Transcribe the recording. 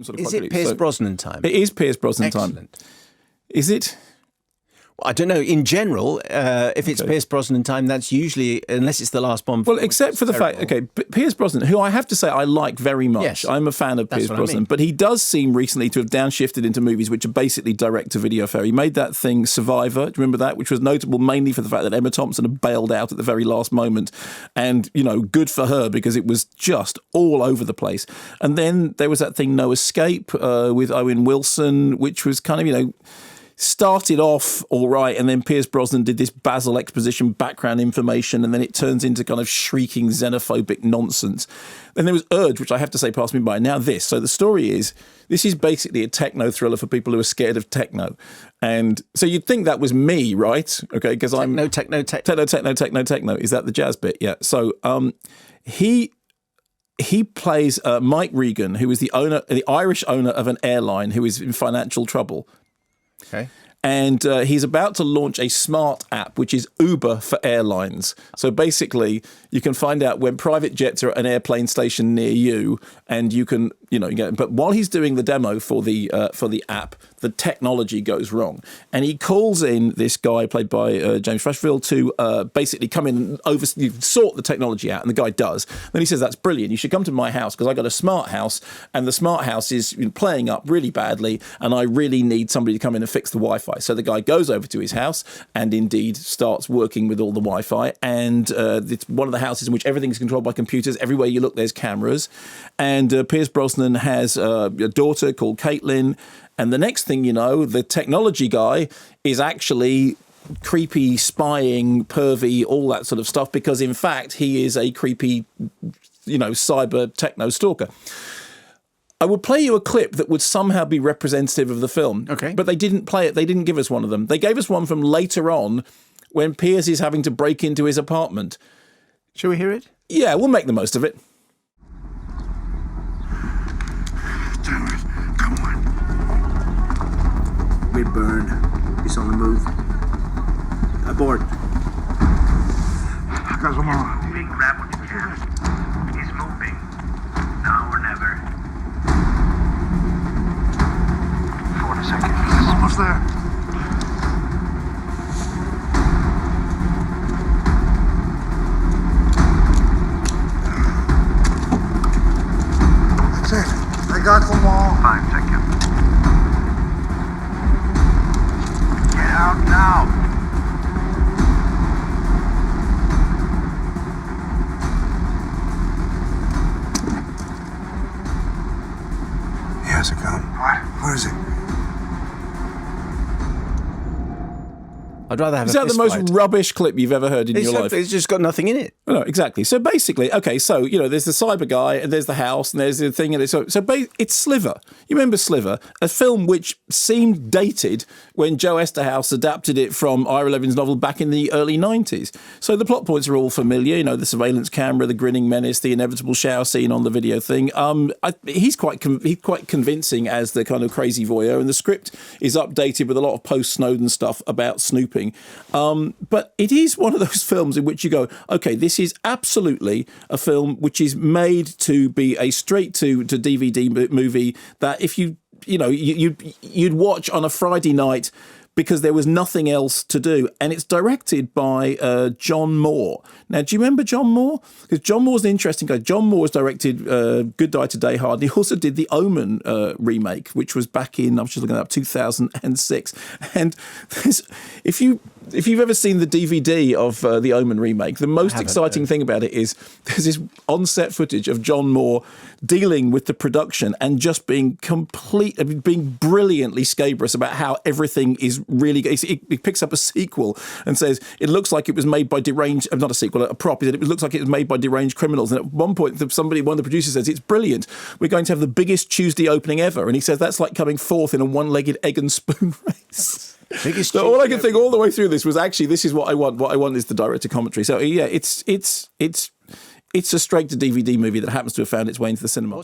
sort of Is it Pierce Brosnan time? It is Pierce Brosnan Excellent. time. Is it? I don't know. In general, if it's Pierce Brosnan time, that's usually, unless it's the last Bond. Well, except for the fact, Pierce Brosnan, who I have to say I like very much. Yes. I'm a fan of Pierce Brosnan, I mean. but he does seem recently to have downshifted into movies which are basically direct-to-video fare. He made that thing Survivor, do you remember that? Which was notable mainly for the fact that Emma Thompson had bailed out at the very last moment. And, you know, good for her because it was just all over the place. And then there was that thing No Escape with Owen Wilson, which was kind of, you know, started off all right, and then Pierce Brosnan did this Basil exposition background information, and then it turns into kind of shrieking xenophobic nonsense. Then there was Urge, which I have to say passed me by. Now this. So the story is, this is basically a techno thriller for people who are scared of techno. And so you'd think that was me, right? Okay, because I'm... Techno. Is that the jazz bit? Yeah. So he plays Mike Regan, who is the Irish owner of an airline who is in financial trouble. Okay. And he's about to launch a smart app, which is Uber for airlines. So basically, you can find out when private jets are at an airplane station near you, and you can, you know, but while he's doing the demo for the app, the technology goes wrong. And he calls in this guy played by James Freshfield to basically come in and sort the technology out. And the guy does. Then he says, that's brilliant. You should come to my house because I got a smart house, and the smart house is playing up really badly, and I really need somebody to come in and fix the Wi-Fi. So the guy goes over to his house and indeed starts working with all the Wi-Fi. And it's one of the houses in which everything's controlled by computers. Everywhere you look, there's cameras. And Pierce Brosnan has a daughter called Caitlin. And the next thing you know, the technology guy is actually creepy, spying, pervy, all that sort of stuff, because in fact, he is a creepy, you know, cyber techno stalker. I would play you a clip that would somehow be representative of the film. Okay. But they didn't play it. They didn't give us one of them. They gave us one from later on when Pierce is having to break into his apartment. Shall we hear it? Yeah, we'll make the most of it. Damn it. Come on. Midburn. He's on the move. Abort. I got some more. Big grab what you can. He's moving. Now or never. 40 seconds. I'm almost there. That's it. I got them all. 5 seconds. Get out now. He has a gun. What? Where is he? I'd rather have Is that the most fist fight. rubbish clip you've ever heard in your life? It's just got nothing in it. No, exactly. So basically, okay, so, you know, there's the cyber guy, and there's the house, and there's the thing, and it's Sliver. You remember Sliver? A film which seemed dated when Joe Esterhaus adapted it from Ira Levin's novel back in the early 90s. So the plot points are all familiar, you know, the surveillance camera, the grinning menace, the inevitable shower scene on the video thing. He's quite convincing as the kind of crazy voyeur, and the script is updated with a lot of post-Snowden stuff about snooping. But it is one of those films in which you go, okay, this is absolutely a film which is made to be a straight to DVD movie that if you'd watch on a Friday night because there was nothing else to do. And it's directed by John Moore. Now, do you remember John Moore? Because John Moore's an interesting guy. John Moore's directed Good Die Today Hard. He also did the Omen remake, which was back in, I was just looking it up, 2006. And if you've ever seen the DVD of the Omen remake, the most exciting thing about it is there's this on-set footage of John Moore dealing with the production and just being brilliantly scabrous about how everything is really. It picks up a sequel and says it looks like it was made by deranged. Not a sequel, a prop. It looks like it was made by deranged criminals. And at one point, one of the producers says it's brilliant. We're going to have the biggest Tuesday opening ever, and he says that's like coming fourth in a one-legged egg and spoon race. So all I can think all the way through this was actually this is what I want. What I want is the director commentary. So yeah, it's a straight to DVD movie that happens to have found its way into the cinema.